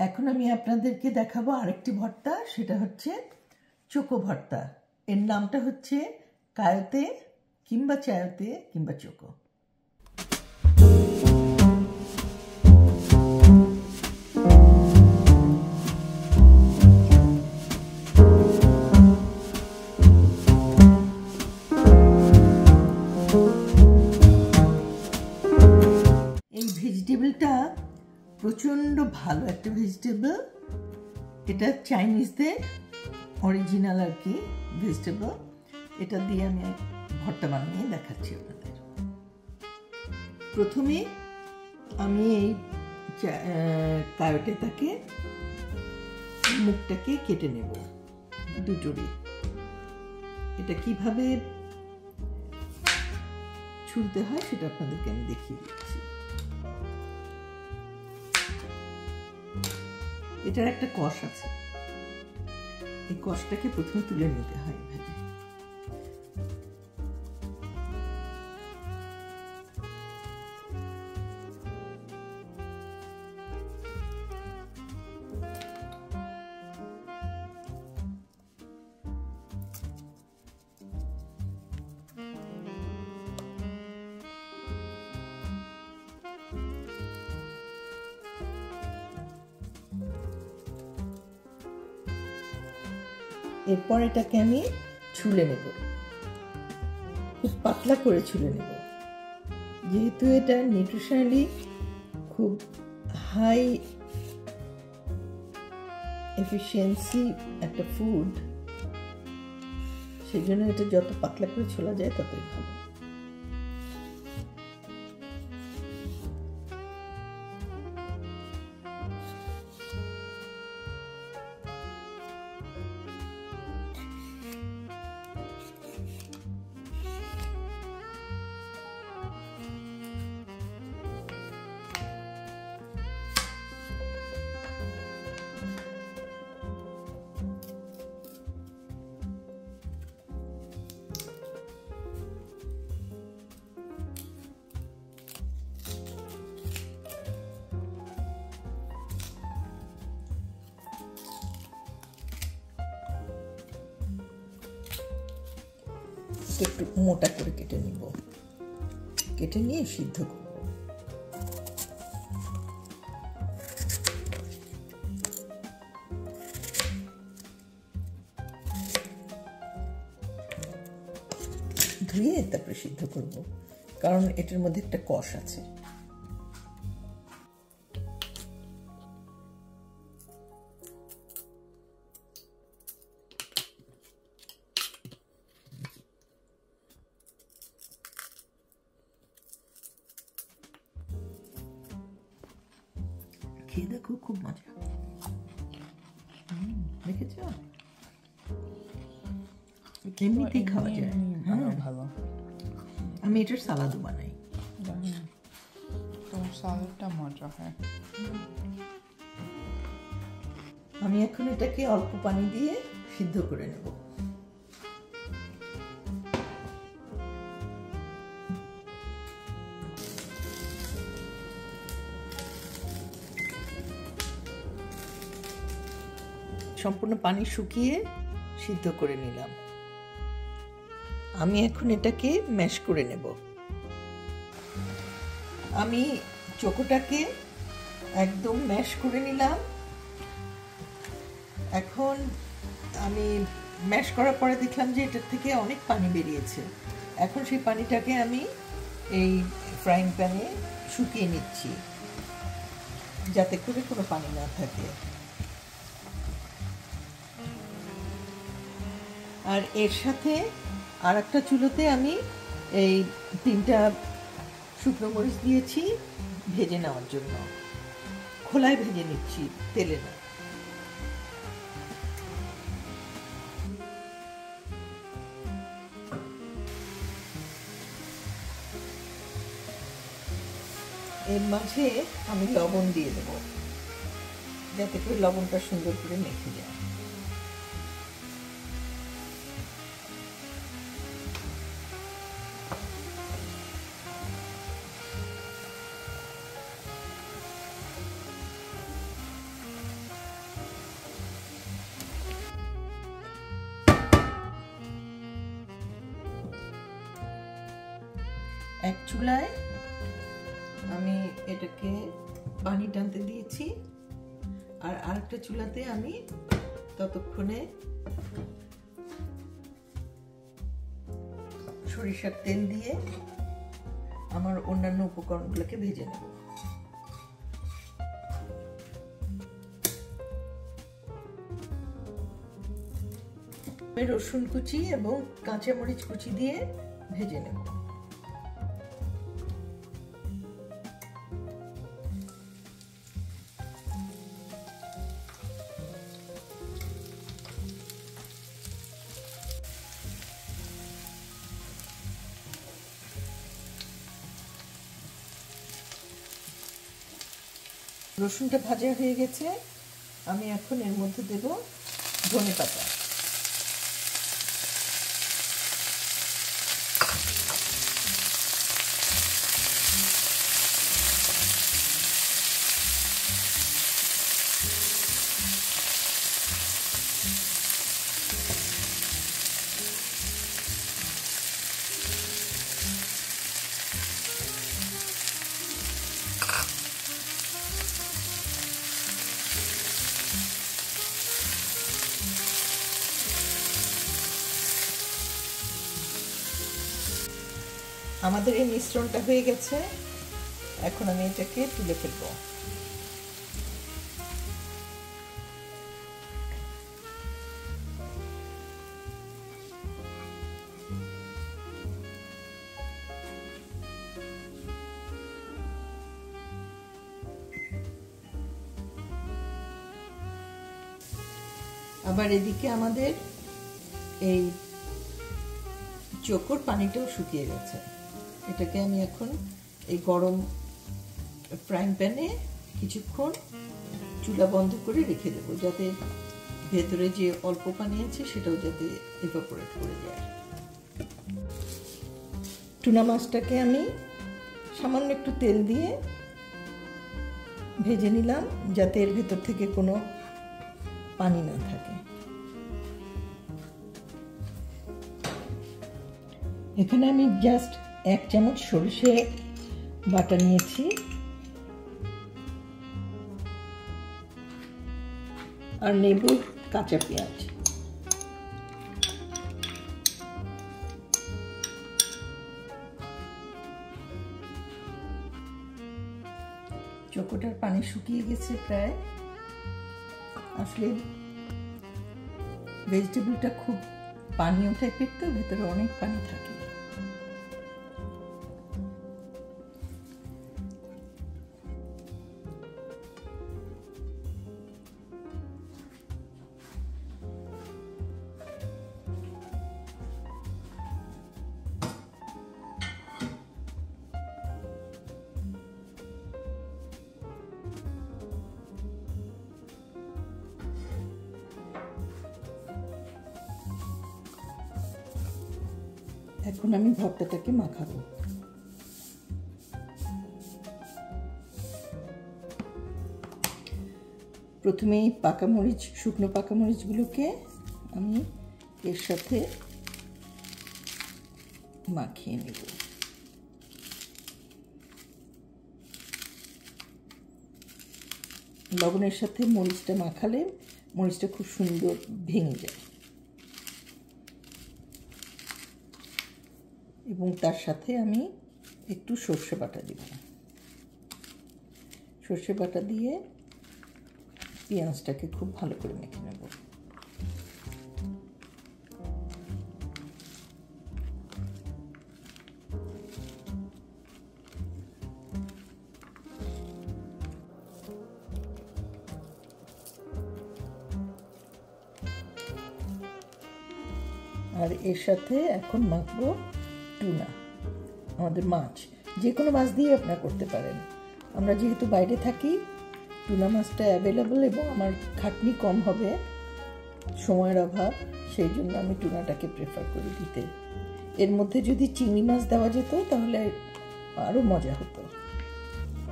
এখন আমি আপনাদেরকে দেখাবো আরেকটি ভর্তা, সেটা হচ্ছে চোকো ভর্তা। এর নামটা হচ্ছে কায়োতে কিংবা চায়োতে কিংবা চোকো। এই ভেজিটেবলটা প্রচণ্ড ভালো একটা ভেজিটেবল। এটা চাইনিজদের অরিজিনাল আর কি ভেজিটেবল। এটা দিয়ে আমি ভর্তা বানিয়ে দেখাচ্ছি আপনাদের। প্রথমে আমি এই কায়োটেটাকে মুখটাকে কেটে নেব দুটোরই। এটা কিভাবে ছুলতে হয় সেটা আপনাদেরকে আমি দেখিয়ে দিচ্ছি। এটার একটা কষ আছে, এই কষটাকে প্রথমে তুলে নিতে হয় এভাবে। এরপর এটাকে আমি ছুলে নেব, খুব পাতলা করে ছুলে নেব। যেহেতু এটা নিউট্রিশনালি খুব হাই এফিশিয়েন্সি একটা ফুড, সেই জন্য এটা যত পাতলা করে ছোলা যায় ততই ভালো। একটু মোটা করে কেটে নিব, কেটে নিয়ে সিদ্ধ করব। ধুয়ে তারপরে সিদ্ধ করব, কারণ এটার মধ্যে একটা কষ আছে। খেয়ে দেখো, খুব মজা। দেখেছ, এমনিতেই খাওয়া যায়। ভালো। আমি এটার সালাদও বানাই। তো সালাদটা মজা হয়। আমি এখন এটাকে অল্প পানি দিয়ে সিদ্ধ করে নেব। সম্পূর্ণ পানি শুকিয়ে সিদ্ধ করে নিলাম। আমি এখন এটাকে ম্যাশ করে নেব। আমি চোকোটাকে একদম ম্যাশ করে নিলাম। এখন আমি ম্যাশ করার পরে দেখলাম যে এটার থেকে অনেক পানি বেরিয়েছে। এখন সেই পানিটাকে আমি এই ফ্রাইং প্যানে শুকিয়ে নিচ্ছি, যাতে করে কোনো পানি না থাকে। আর এর সাথে আর একটা চুলোতে আমি এই 3টা শুকনো মরিচ দিয়েছি ভেজে নেওয়ার জন্য। খোলায় ভেজে নিচ্ছি, তেলে না। এর মাঝে আমি লবণ দিয়ে দেব, যাতে করে লবণটা সুন্দর করে মেখে যায়। এক চুলায় আমি এটাকে পানি টানতে দিয়েছি, আর আরেকটা চুলাতে আমি ততক্ষণে সরিষার তেল দিয়ে আমার অন্যান্য উপকরণগুলোকে ভেজে নেব। রসুন কুচি এবং কাঁচামরিচ কুচি দিয়ে ভেজে নেব। রসুনটা ভাজা হয়ে গেছে, আমি এখন এর মধ্যে দেব ধনেপাতা। আমাদের এই মিশ্রণটা হয়ে গেছে, এখন আমি এটাকে তুলে ফেলবো। আবার এদিকে আমাদের এই চোখর পানিটাও শুকিয়ে গেছে। এটাকে আমি এখন এই গরম ফ্রাইং প্যানে কিছুক্ষণ চুলা বন্ধ করে রেখে দেব, যাতে ভেতরে যে অল্প পানি আছে সেটাও যাতে ইভাপোরেট করে যায়। টুনা মাছটাকে আমি সামান্য একটু তেল দিয়ে ভেজে নিলাম, যাতে এর ভেতর থেকে কোনো পানি না থাকে। এখানে আমি জাস্ট 1 চামচ সরষে বাটা নিয়েছি, আর নেব কাঁচা পেঁয়াজ। চোখোটার পানি শুকিয়ে গেছে প্রায়। আসলে ভেজিটেবলটা খুব পানীয় টাইপের, তো ভেতরে অনেক পানি থাকে। এখন আমি ভর্তাটাকে মাখাবো। প্রথমেই শুকনো পাকা মরিচগুলোকে আমি এর সাথে মাখিয়ে নেব। লবণের সাথে মরিচটা মাখালে মরিচটা খুব সুন্দর ভেঙে যায়, এবং তার সাথে আমি একটু সর্ষে বাটা দিব। সর্ষে বাটা দিয়ে পেঁয়াজটাকে খুব ভালো করে মেখে নেব। আর এর সাথে এখন মাখবো টুনা, আমাদের মাছ। যে কোনো মাছ দিয়ে আপনারা করতে পারেন। আমরা যেহেতু বাইরে থাকি, টুনা মাছটা অ্যাভেলেবল এবং আমার খাটনি কম হবে, সময়ের অভাব, সেই জন্য আমি টুনাটাকে প্রেফার করি দিতে। এর মধ্যে যদি চিংড়ি মাছ দেওয়া যেত তাহলে আরও মজা হতো,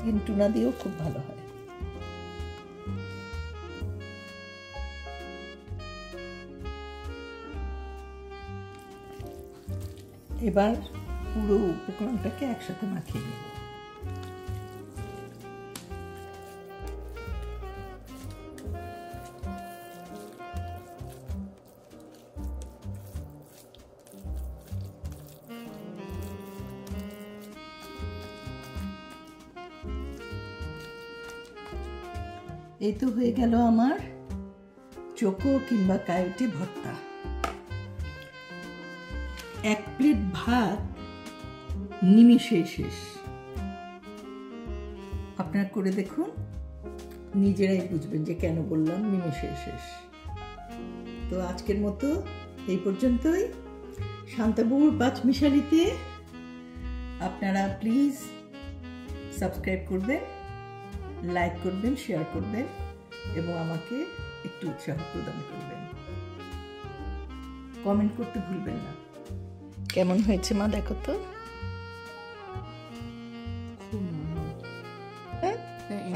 কিন্তু টুনা দিয়েও খুব ভালো হয়। এবার পুরো উপকরণটাকে একসাথে মাখিয়ে নেব। এই তো হয়ে গেল আমার চোকো কিংবা কায়োটি ভর্তা। 1 প্লেট ভাত নিমিষেই শেষ। আপনারা করে দেখুন, নিজেরাই বুঝবেন যে কেন বললাম নিমিষেই শেষ। তো আজকের মতো এই পর্যন্তই। শান্তাবুর পাঁচমিশালিতে আপনারা প্লিজ সাবস্ক্রাইব করবেন, লাইক করবেন, শেয়ার করবেন এবং আমাকে একটু উৎসাহ প্রদান করবেন। কমেন্ট করতে ভুলবেন না। কেমন হয়েছে মা দেখো তো?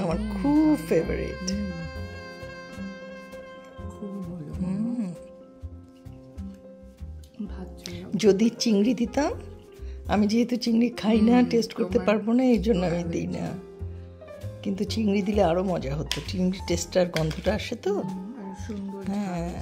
আমার খুব ফেভারিট। যদি চিংড়ি দিতাম, আমি যেহেতু চিংড়ি খাই না, টেস্ট করতে পারবো না, এই জন্য আমি দিই না। কিন্তু চিংড়ি দিলে আরো মজা হতো, চিংড়ি টেস্ট আর গন্ধটা আসে তো। হ্যাঁ।